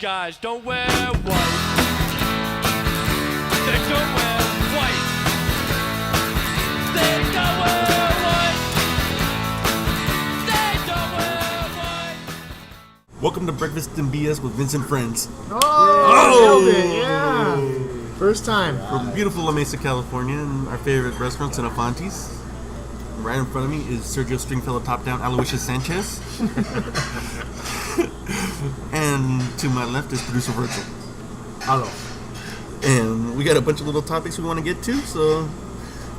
guys don't wear white. They don't wear white. They don't wear white. They don't wear white. Welcome to Breakfast and BS with Vince and Friends. Oh! Nailed it, yeah. First time. From beautiful La Mesa, California, and our favorite restaurants in Afantes. Right in front of me is Sergio Stringfellow Top Down Aloysius Sanchez. And to my left is producer Virgil. Hello. And we got a bunch of little topics we want to get to, so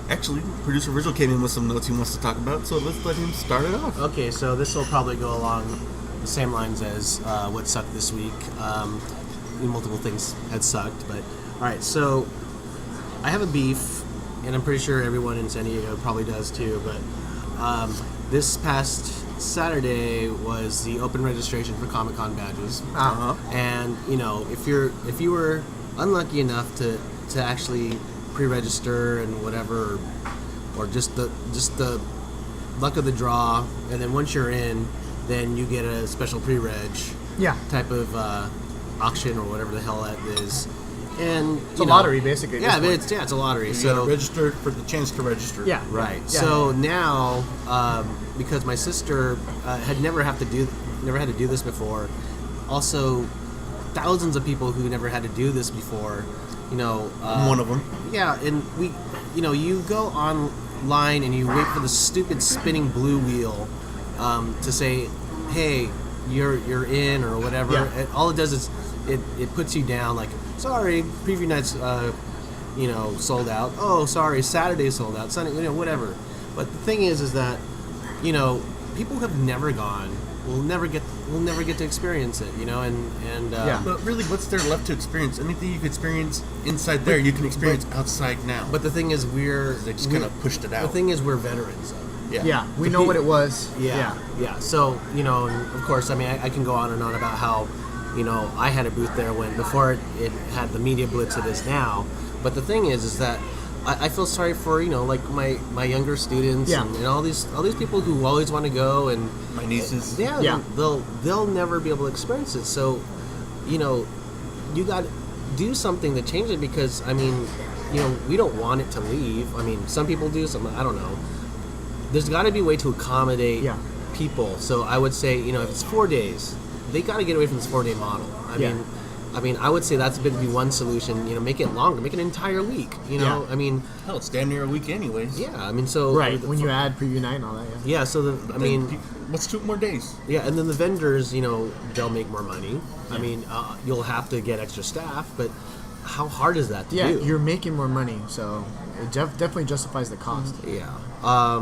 actually, producer Virgil came in with some notes he wants to talk about, so let's let him start it off. Okay, so this will probably go along the same lines as what sucked this week. Multiple things had sucked, but alright, so I have a beef, and I'm pretty sure everyone in San Diego probably does too, but this past Saturday was the open registration for Comic-Con badges. Uh-huh. And, you know, if you were unlucky enough to actually pre-register and whatever, or just the luck of the draw, and then once you're in, then you get a special pre-reg type of auction or whatever the hell that is. And it's a lottery, basically. Yeah, it's a lottery. So register for the chance to register. Yeah, right. Yeah. So now, because my sister had never had to do this before, also thousands of people who never had to do this before, you know. I'm one of them. Yeah, and you go online and you wait for the stupid spinning blue wheel to say, hey, you're in or whatever. Yeah. And all it does is it puts you down like, sorry, preview night's sold out. Oh, sorry, Saturday sold out. Sunday, whatever. But the thing is that people who have never gone will never get to experience it. But really, what's there left to experience? Anything you can experience inside there, you can experience outside now. But the thing is, they just kind of pushed it out. The thing is, we're veterans. Yeah, we know what it was. Yeah. So, and of course, I mean, I can go on and on about how, I had a booth there before it had the media blitz it is now. But the thing is that I feel sorry for, like my younger students and all these people who always want to go, and my nieces. They'll never be able to experience it. So, you got to do something to change it, because I mean, we don't want it to leave. I mean, some people do, some I don't know. There's got to be a way to accommodate people. So I would say, if it's 4 days, they got to get away from this 4-day model. I mean, I would say that's going to be one solution. Make it longer, make it an entire week. I mean, hell, it's damn near a week anyways. Yeah, I mean, so right when you add preview night and all that. Yeah, so what's 2 more days? Yeah, and then the vendors, they'll make more money. I mean, you'll have to get extra staff, but how hard is that to do? Yeah, you're making more money, so it definitely justifies the cost. Yeah. I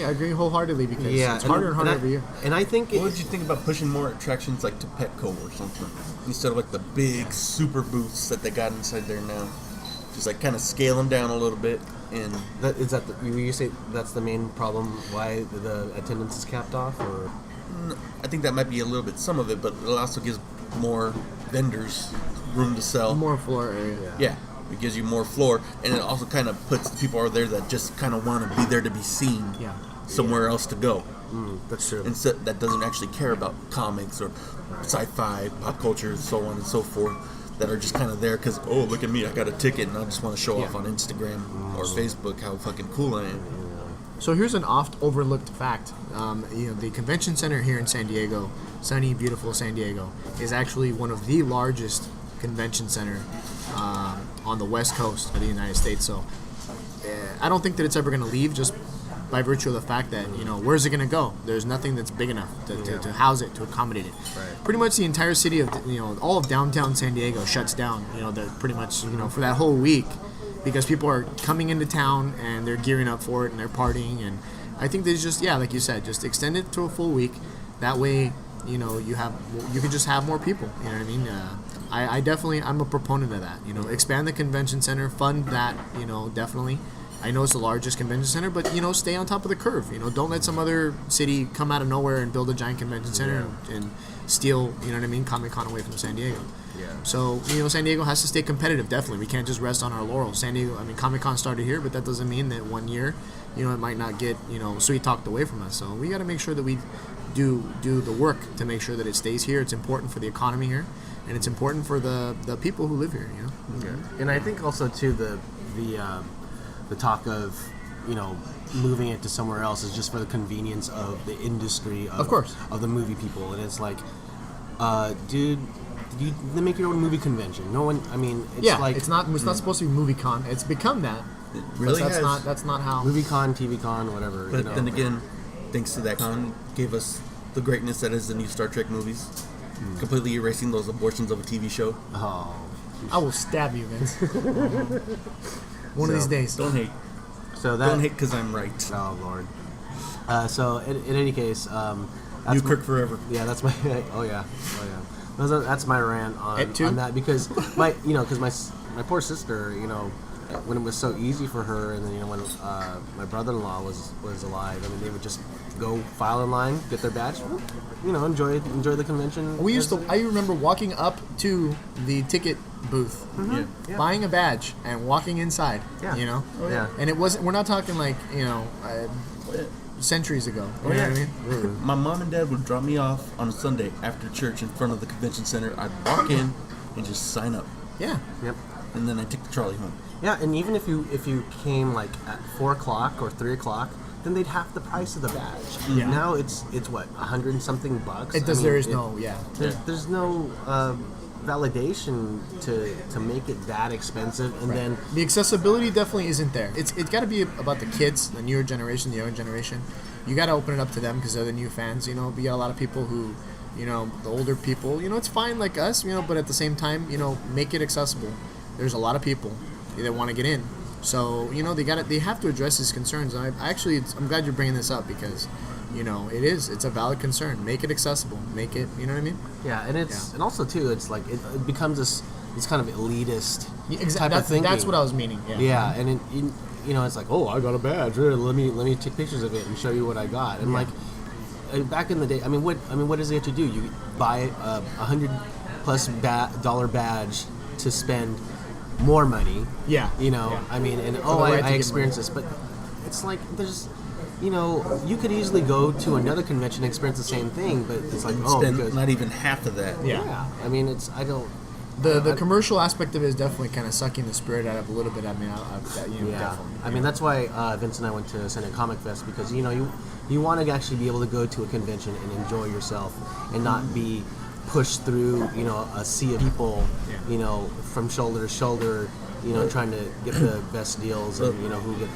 agree wholeheartedly, because it's harder and harder every year. And I think... What would you think about pushing more attractions like to Petco or something? Instead of like the big super booths that they got inside there now. Just like kind of scale them down a little bit. And you say that's the main problem why the attendance is capped off? Or I think that might be a little bit some of it, but it also gives more vendors room to sell. More floor area. Yeah. It gives you more floor, and it also kind of puts the people out there that just kind of want to be there to be seen somewhere else to go. That's true. And so that doesn't actually care about comics or sci-fi, pop culture, so on and so forth, that are just kind of there because, oh, look at me, I got a ticket, and I just want to show off on Instagram or Facebook how fucking cool I am. So here's an oft-overlooked fact. The convention center here in San Diego, sunny, beautiful San Diego, is actually one of the largest convention center on the west coast of the United States. So I don't think that it's ever going to leave, just by virtue of the fact that, where's it going to go? There's nothing that's big enough to house it, to accommodate it. Right. Pretty much the entire city of, all of downtown San Diego shuts down, pretty much, for that whole week, because people are coming into town and they're gearing up for it and they're partying. And I think there's just, like you said, just extend it to a full week. That way, you can just have more people. You know what I mean? I'm a proponent of that. Expand the convention center, fund that. Definitely. I know it's the largest convention center, but stay on top of the curve. Don't let some other city come out of nowhere and build a giant convention center and steal, Comic-Con away from San Diego. Yeah. So San Diego has to stay competitive. Definitely, we can't just rest on our laurels. San Diego, Comic-Con started here, but that doesn't mean that 1 year, it might not get sweet talked away from us. So we got to make sure that we do the work to make sure that it stays here. It's important for the economy here. and it's important for the people who live here. You know. Yeah. And I think also too the talk of moving it to somewhere else is just for the convenience of the industry Of course. of the movie people, and it's like, dude, you make your own movie convention. No one, I mean, it's like it's not supposed to be movie con. It's become that. It really But has. that's not how. movie con, TV con, whatever. But then again, thanks to that con, gave us the greatness that is the new Star Trek movies, completely erasing those abortions of a TV show. Oh, I will stab you, Vince. One of these days. Don't hate. so that Don't hate because I'm right. Oh Lord. So in any case, New Kirk forever. yeah, that's my. Oh yeah. That's my rant It too? on that because my poor sister, when it was so easy for her, and then when my brother-in-law was alive, I mean, they would just go file in line, get their badge, enjoy the convention. I remember walking up to the ticket booth, Yeah. buying a badge, and walking inside. Yeah. Yeah. And it wasn't. We're not talking like centuries ago. You know what I mean? My mom and dad would drop me off on a Sunday after church in front of the convention center. I'd walk in and just sign up, Yeah. Yep. and then I'd take the trolley home. Yeah, and even if you came like at 4:00 or 3:00, then they'd half the price of the badge. Yeah. Now it's what, $100 and something bucks. It does. There is no. Yeah. There's no validation to make it that expensive, and then The accessibility definitely isn't there. It's got to be about the kids, the newer generation, the younger generation. You got to open it up to them because they're the new fans. We got a lot of people who, the older people. It's fine like us. But at the same time, make it accessible. There's a lot of people that want to get in, so they have to address these concerns. I'm glad you're bringing this up because, it's a valid concern. Make it accessible. Make it. You know what I mean? yeah, and and also too, it's like it becomes this kind of elitist type That's, of thinking. that's what I was meaning. Yeah. Yeah, and it's like, oh, I got a badge. Let me take pictures of it and show you what I got. And like back in the day, what does it have to do? You buy a $100+ badge to spend more money. Yeah. I mean, and the right to I get experienced this, but it's like there's. You could easily go to another convention and experience the same thing, but it's like, Spend because not even half of that. Yeah. I mean, The commercial aspect of it is definitely kind of sucking the spirit out of a little bit. I mean, yeah. definitely. I mean, that's why Vince and I went to San Diego Comic Fest because you want to actually be able to go to a convention and enjoy yourself and not be pushed through a sea of people, from shoulder to shoulder, trying to get the best deals and who get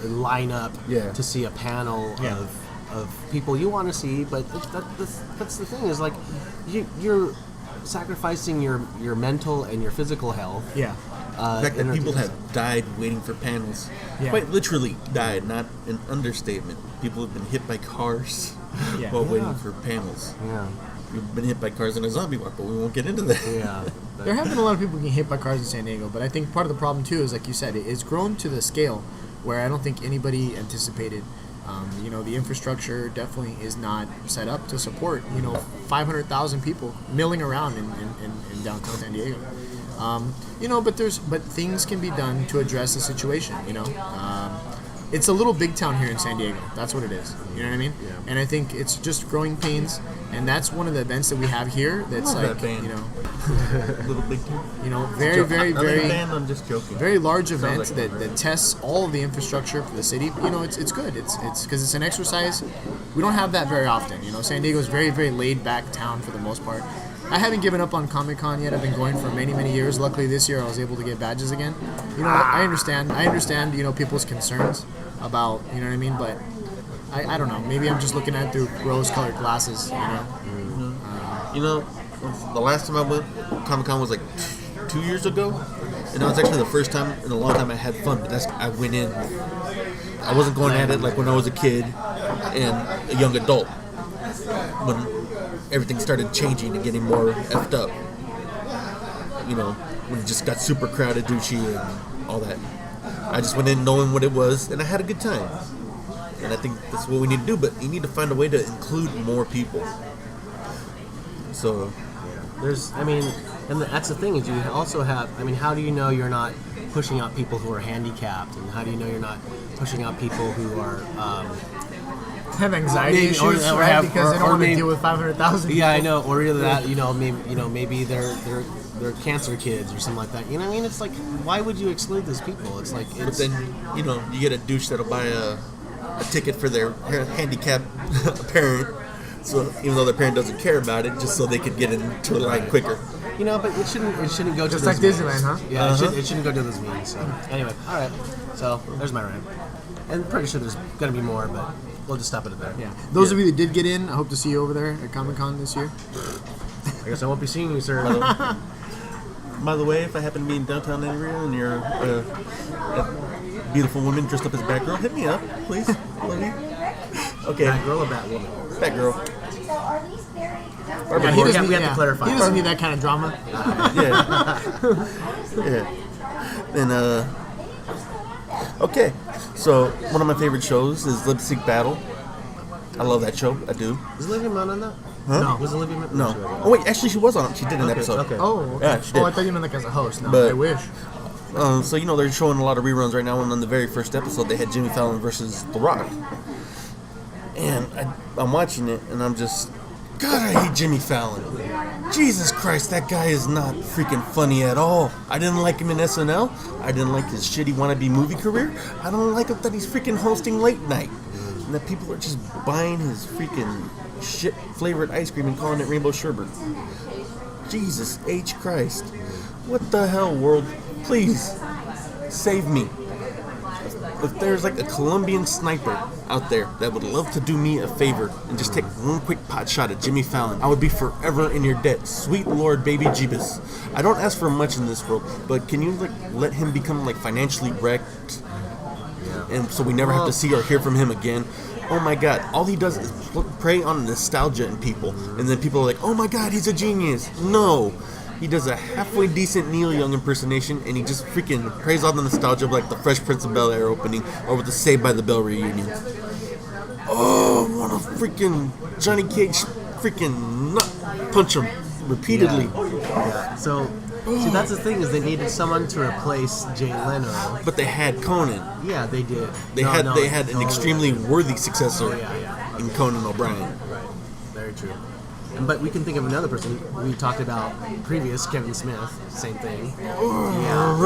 line up Yeah. to see a panel Yeah. of people you want to see. But that's the thing is like you're sacrificing your mental and your physical health. Yeah. The fact that people have died waiting for panels. Yeah. Quite literally died, not an understatement. People have been hit by cars Yeah. while waiting for panels. Yeah. We've been hit by cars in a zombie walk, but we won't get into that. Yeah. There have been a lot of people getting hit by cars in San Diego, but I think part of the problem too is, like you said, it's grown to the scale where I don't think anybody anticipated. The infrastructure definitely is not set up to support 500,000 people milling around in downtown San Diego. But things can be done to address the situation. It's a little big town here in San Diego. That's what it is. You know what I mean? Yeah. And I think it's just growing pains, and that's one of the events that we have here. That's Love like that band. Little big team. very, very, Another very, band, I'm just joking. very large event like that, that tests all of the infrastructure for the city. It's good. It's because it's an exercise. We don't have that very often. San Diego is very, very laid back town for the most part. I haven't given up on Comic Con yet. I've been going for many, many years. Luckily, this year I was able to get badges again. I understand. People's concerns about what I mean, but I don't know. Maybe I'm just looking at it through rose-colored glasses. The last time I went, Comic Con was like 2 years ago, and that was actually the first time in a long time I had fun. But I went in. I wasn't going at it like when I was a kid and a young adult. When everything started changing and getting more effed up. When it just got super crowded, douchey, and all that. I just went in knowing what it was, and I had a good time. And I think that's what we need to do, but you need to find a way to include more people. So, And that's the thing is you also have, how do you know you're not pushing out people who are handicapped, and how do you know you're not pushing out people who are have anxiety Maybe, issues, or right? have- Because they or don't want to maybe- deal with 500,000. Yeah, I know. Or either that, maybe they're cancer kids or something like that. You know what I mean? It's like, why would you exclude those people? It's like, But it's then, you get a douche that'll buy a ticket for their handicapped parent, so even though their parent doesn't care about it, just so they could get into a line quicker. but it shouldn't go to Just those like Disneyland, means. huh? Yeah, it shouldn't go to those means. So anyway, all right. So there's my rant. And pretty sure there's gonna be more, but we'll just stop it at there. Yeah. Those of you that did get in, I hope to see you over there at Comic-Con this year. I guess I won't be seeing you, sir. By the way, if I happen to be in downtown area and you're a beautiful woman dressed up as Batgirl, hit me up, please. Love you. Okay, Batgirl or Batwoman? Batgirl. Yeah, he doesn't, we have to clarify. He doesn't need that kind of drama. Yeah. Yeah. And okay. So one of my favorite shows is Lip Sync Battle. I love that show. I do. Is Olivia Munn on that? Huh? No. Was Olivia Munn? No. She wasn't. Oh wait, actually she was on it. She did an episode. Okay. Oh, okay. Yeah, she did. I thought you meant like as a host. No, But- I wish. So they're showing a lot of reruns right now, and on the very first episode they had Jimmy Fallon versus The Rock. And I'm watching it, and I'm just, God, I hate Jimmy Fallon. Jesus Christ, that guy is not freaking funny at all. I didn't like him in SNL. I didn't like his shitty wannabe movie career. I don't like it that he's freaking hosting late night. And that people are just buying his freaking shit flavored ice cream and calling it rainbow sherbet. Jesus H. Christ. What the hell, world? Please, save me. If there's like a Colombian sniper out there that would love to do me a favor and just take one quick pot shot at Jimmy Fallon, I would be forever in your debt. Sweet Lord, baby Jeebus. I don't ask for much in this world, but can you let him become financially wrecked, and so we never have to see or hear from him again? Oh my God! All he does is prey on nostalgia in people, and then people are like, "Oh my God, he's a genius." No. He does a halfway decent Neil Young impersonation, and he just freaking preys on the nostalgia of the Fresh Prince of Bel-Air opening or with the Saved by the Bell reunion. Oh, I want to freaking Johnny Cage freaking nut punch him repeatedly. Yeah. So, see, that's the thing is they needed someone to replace Jay Leno. But they had Conan. Yeah, they did. They had an totally. extremely worthy successor Yeah. in Conan O'Brien. Right. Very true. But we can think of another person. We talked about previous Kevin Smith. Same thing. Yeah.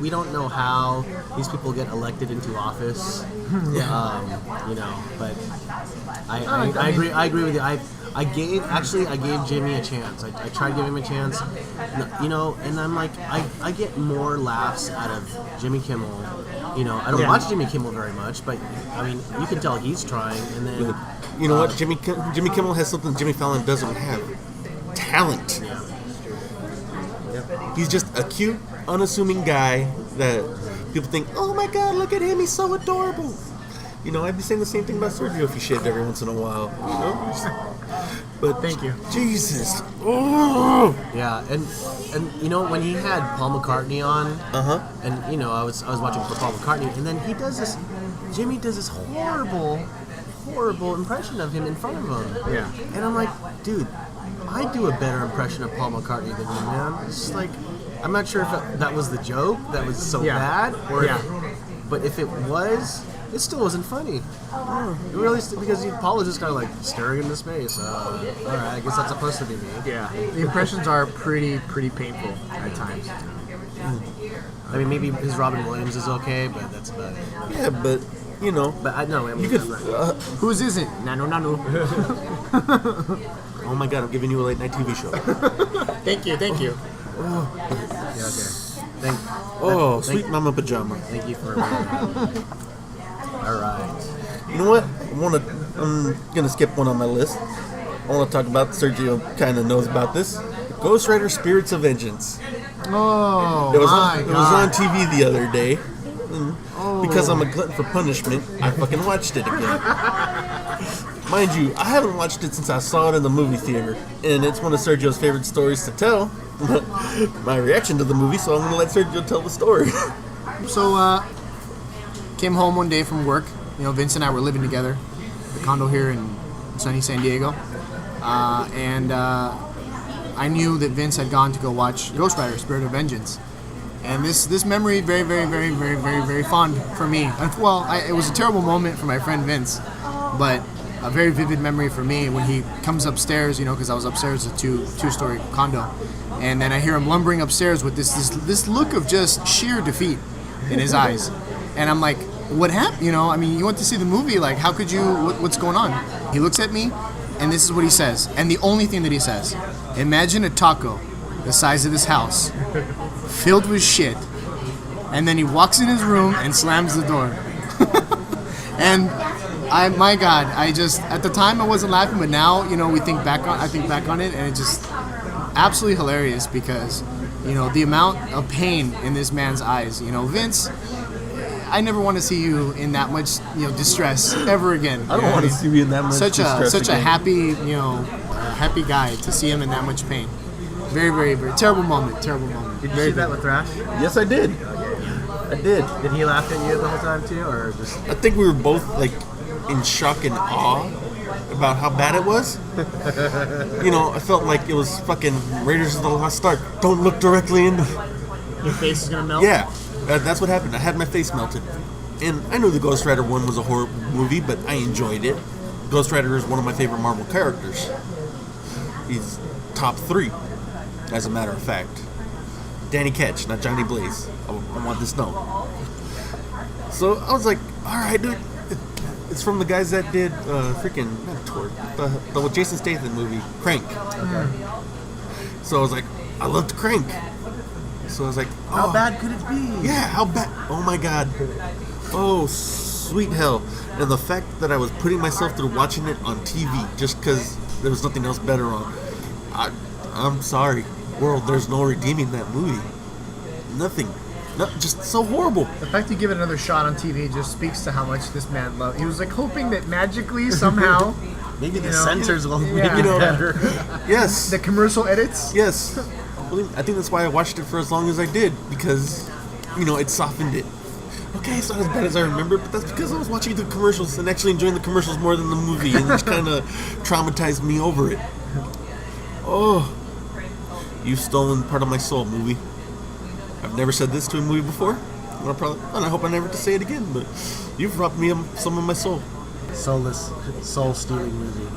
We don't know how these people get elected into office. But I agree with you. I gave Jimmy a chance. I tried to give him a chance. And I'm like, I get more laughs out of Jimmy Kimmel. I don't watch Jimmy Kimmel very much, but I mean, you can tell he's trying. And then You know what? Jimmy Kimmel has something Jimmy Fallon doesn't have. Talent. yeah. He's just a cute, unassuming guy that people think, oh my God, look at him, he's so adorable. I'd be saying the same thing about Sergio if he shaved every once in a while. But Thank you. Jesus. Oh. Yeah, and when he had Paul McCartney on, and I was watching for Paul McCartney, and then Jimmy does this horrible impression of him in front of him. Yeah. And I'm like, dude, I do a better impression of Paul McCartney than you, man. It's just like, I'm not sure if that was the joke that was so bad, or but if it was, it still wasn't funny. It really, because Paul was just kind of staring into space. All right, I guess that's supposed to be me. Yeah. The impressions are pretty painful at times. I mean, maybe his Robin Williams is okay, but that's about it. Yeah, but, But I know. I mean, you could. Whose isn't? Nano. Oh my God, I'm giving you a late night TV show. Thank you. yeah, okay. Sweet Mama Pajama. Thank you for. All right. You know what? I'm gonna skip one on my list. I want to talk about, Sergio kind of knows about this, Ghost Rider Spirits of Vengeance. Oh, It was my on God. TV the other day. Because I'm a glutton for punishment, I fucking watched it again. Mind you, I haven't watched it since I saw it in the movie theater, and it's one of Sergio's favorite stories to tell. My reaction to the movie, so I'm gonna let Sergio tell the story. So, came home one day from work. Vince and I were living together, at the condo here in sunny San Diego, and I knew that Vince had gone to go watch Ghost Rider: Spirit of Vengeance, And this memory, very, very, very, very, very, very fond for me. Well, it was a terrible moment for my friend Vince, but a very vivid memory for me when he comes upstairs, because I was upstairs, a two-story condo, and then I hear him lumbering upstairs with this look of just sheer defeat in his eyes. And I'm like, what happened? You went to see the movie, like, how could you, what's going on? He looks at me, and this is what he says, and the only thing that he says: imagine a taco the size of this house, filled with shit, and then he walks in his room and slams the door. And my God, at the time I wasn't laughing, but now, I think back on it, and it's just absolutely hilarious because, the amount of pain in this man's eyes. Vince, I never want to see you in that much, distress ever again. I don't want to see you in that much distress Such again. a happy, happy guy to see him in that much pain. Very, very, very terrible moment. Did you Very see that with Thrash? Yes, I did. I did. Did he laugh at you the whole time too, or just? I think we were both like in shock and awe about how bad it was. I felt like it was fucking Raiders of the Lost Ark. Don't look directly in. Your face is gonna melt. Yeah, that's what happened. I had my face melted, and I knew the Ghost Rider one was a horror movie, but I enjoyed it. Ghost Rider is one of my favorite Marvel characters. He's top 3, as a matter of fact. Danny Ketch, not Johnny Blaze. I want this known. So I was like, all right, dude. It's from the guys that did the Jason Statham movie, Crank. Okay. So I was like, I loved Crank. So I was like, How bad could it be? Yeah, how bad? Oh my God. Oh, sweet hell. And the fact that I was putting myself through watching it on TV just because there was nothing else better on. I'm sorry, world, there's no redeeming that movie. Nothing. No, just so horrible. The fact you give it another shot on TV just speaks to how much this man loved. He was like hoping that magically somehow Maybe the know, censors will yeah. make it better. Yes. the commercial edits. Yes. Well, I think that's why I watched it for as long as I did, because, it softened it. Okay, it's not as bad as I remember, but that's because I was watching the commercials and actually enjoying the commercials more than the movie, and it kind of traumatized me over it. Oh, you've stolen part of my soul, movie. I've never said this to a movie before, and I hope I never have to say it again, but you've robbed me of some of my soul. Soulless, soul-stealing movie.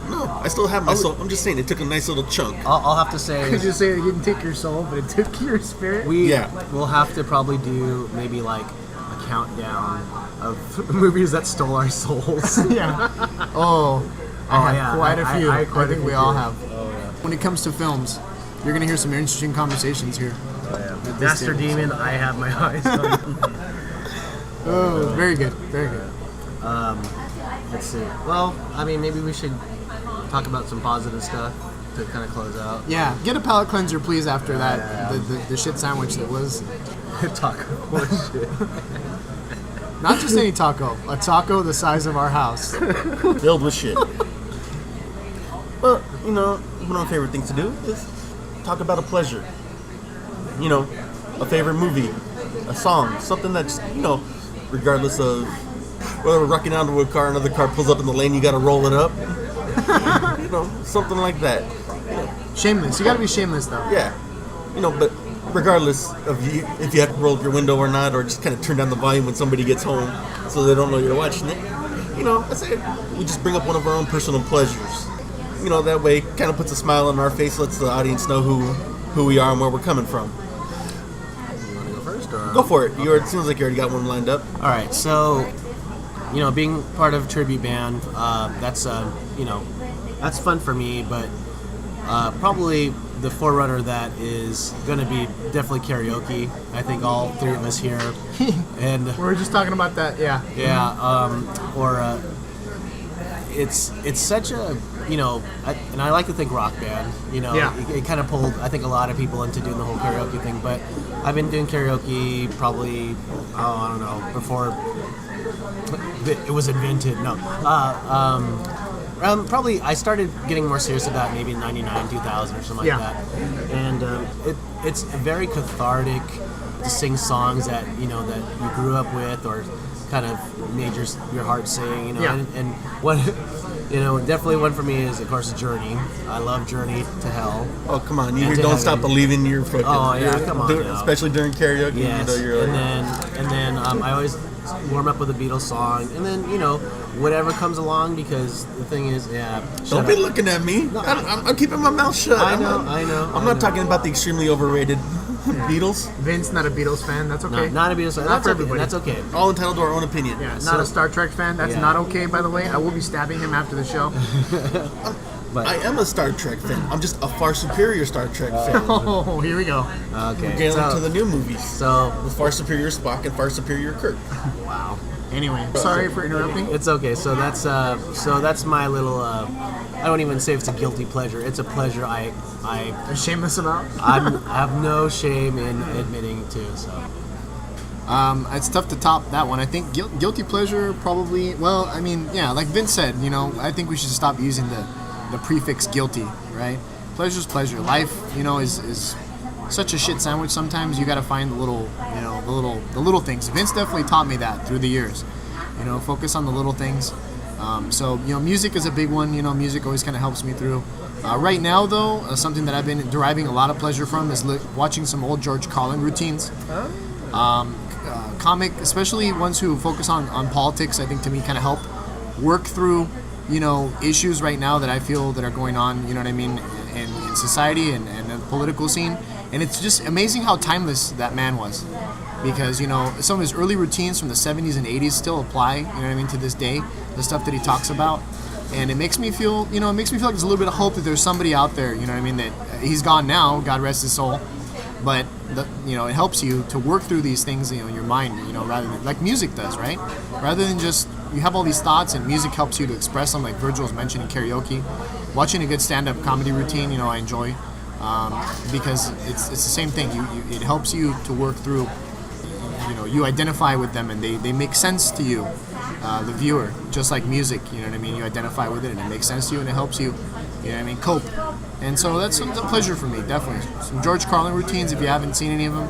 No, I still have my soul. I'm just saying, it took a nice little chunk. I'll have to say, Could you say it didn't take your soul, but it took your spirit? we'll have to probably do maybe like a countdown of movies that stole our souls. Yeah. Oh, I have yeah. quite a few. I I, quite a think few we all too. have. When it comes to films, you're gonna hear some interesting conversations here. Master Demon, I have my eyes on. Oh, very good, very good. Let's see. Well, I mean, maybe we should talk about some positive stuff to kind of close out. Yeah, get a palate cleanser, please. After that, Yeah. the shit sandwich that was Taco shit. not just any taco, a taco the size of our house. Filled with shit. Well, one of my favorite things to do is talk about a pleasure. A favorite movie, a song, something that's, regardless of whether we're rocking out into a car, another car pulls up in the lane, you gotta roll it up. Something like that. Shameless. You gotta be shameless though. Yeah. But regardless of if you have to roll up your window or not, or just kind of turn down the volume when somebody gets home so they don't know you're watching it, that's it. We just bring up one of our own personal pleasures. That way kind of puts a smile on our face, lets the audience know who we are and where we're coming from. You want to go first, or Go for it. It seems like you already got one lined up. All right, so being part of a tribute band, that's that's fun for me, but probably the forerunner of that is going to be definitely karaoke. I think all 3 of us here, and We were just talking about that. Yeah. it's such a and I like to think rock band. Yeah. It kind of pulled I think a lot of people into doing the whole karaoke thing, but I've been doing karaoke probably I don't know before it was invented. No, probably I started getting more serious about maybe 99, 2000 or something Yeah. like that, and it's very cathartic. to sing songs that that you grew up with or kind of made your heart sing. Yeah. And what definitely one for me is of course Journey. I love Journey to Hell. Oh, come on. You And hear to Don't Heaven. Stop Believing, you're fucking... Oh, yeah, come on now. Especially during karaoke, Yes. you're like... and then I always warm up with a Beatles song, and then whatever comes along, because the thing is, Don't be looking at me. I'm keeping my mouth shut. I know. I'm not talking about the extremely overrated Beatles. Vince, not a Beatles fan. That's okay. Not a Beatles song. Not That's for okay. everybody. That's okay. All entitled to our own opinion. Yeah, So- not a Star Trek fan. That's Yeah. not okay, by the way. I will be stabbing him after the show. But I am a Star Trek fan. I'm just a far superior Star Trek fan. Oh, here we go. okay. Getting So, to the new movies. so With far superior Spock and far superior Kirk. Wow. Anyway, sorry for interrupting. it's okay. So that's my little. I don't even say it's a guilty pleasure. It's a pleasure. I Shameless about. I have no shame in admitting to. So It's tough to top that one. I think guilty pleasure probably. Well, I mean, yeah, like Vince said, I think we should stop using the prefix guilty, right? Pleasure's pleasure. Life, is such a shit sandwich. Sometimes you got to find the little, the little things. Vince definitely taught me that through the years. Focus on the little things. So music is a big one. Music always kind of helps me through. Right now, though, something that I've been deriving a lot of pleasure from is watching some old George Carlin routines. Comic, especially ones who focus on politics, I think to me kind of help work through, issues right now that I feel that are going on, in society and the political scene. And it's just amazing how timeless that man was. Because, some of his early routines from the 70s and 80s still apply, to this day, the stuff that he talks about. And it makes me feel, like there's a little bit of hope that there's somebody out there, that he's gone now, God rest his soul. But it helps you to work through these things, in your mind, rather than like music does, right? Rather than just you have all these thoughts and music helps you to express them, like Virgil was mentioning karaoke. Watching a good stand-up comedy routine, I enjoy because it's the same thing. It helps you to work through. You identify with them and they make sense to you, the viewer, just like music. You identify with it and it makes sense to you and it helps you. Cope. And so that's a pleasure for me, definitely. Some George Carlin routines, if you haven't seen any of them,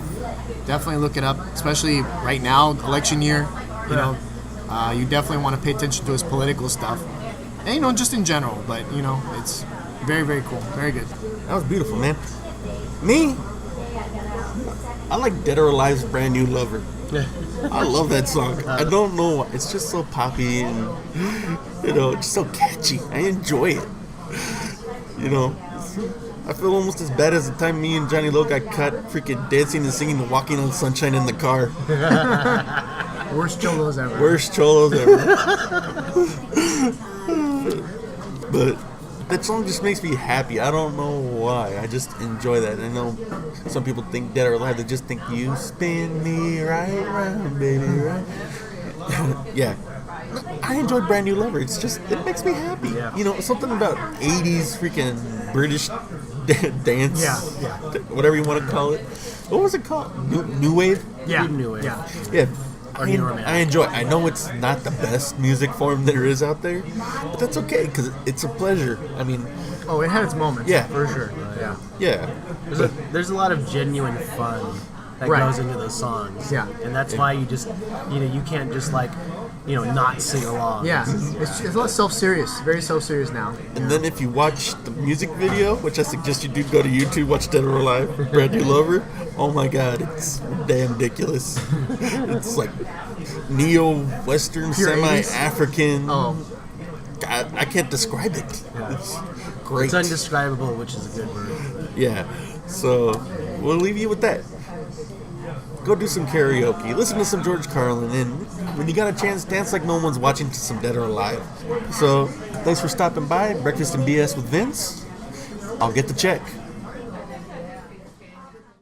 definitely look it up, especially right now, election year. You definitely want to pay attention to his political stuff. And, just in general, but, it's very, very cool. Very good. That was beautiful, man. Me? I like Dead or Alive's Brand New Lover. I love that song. I don't know why. It's just so poppy and, just so catchy. I enjoy it. I feel almost as bad as the time me and Johnny Lowe got cut freaking dancing and singing Walking on Sunshine in the car. Worst Chollos ever. Worst Cholos ever. But that song just makes me happy. I don't know why. I just enjoy that. I know some people think Dead or Alive. They just think you spin me right round, baby, right? Yeah. I enjoy Brand New Lover. It's just, it makes me happy. Yeah. Something about 80s freaking British dance. Yeah. Whatever you want to call it. What was it called? New Wave? Yeah. New Wave. Yeah. Yeah. New Romantic. I enjoy it. I know it's not the best music form there is out there, but that's okay because it's a pleasure. I mean, Oh, it had its moments. Yeah. For sure. Yeah. yeah. There's a lot of genuine fun that Right. goes into those songs. Yeah. And that's why you just, you can't just not sing along. Yeah. It's a lot self-serious. Very self-serious now. And then if you watch the music video, which I suggest you do go to YouTube, watch Dead or Alive, Brand New Lover. Oh my God, it's damn ridiculous. It's like neo-Western, Pure 80s? semi-African. Oh. I can't describe it. It's great. It's undescribable, which is a good word. Yeah. So we'll leave you with that. Go do some karaoke. Listen to some George Carlin. And when you got a chance, dance like no one's watching to some Dead or Alive. So thanks for stopping by. Breakfast and BS with Vince. I'll get the check.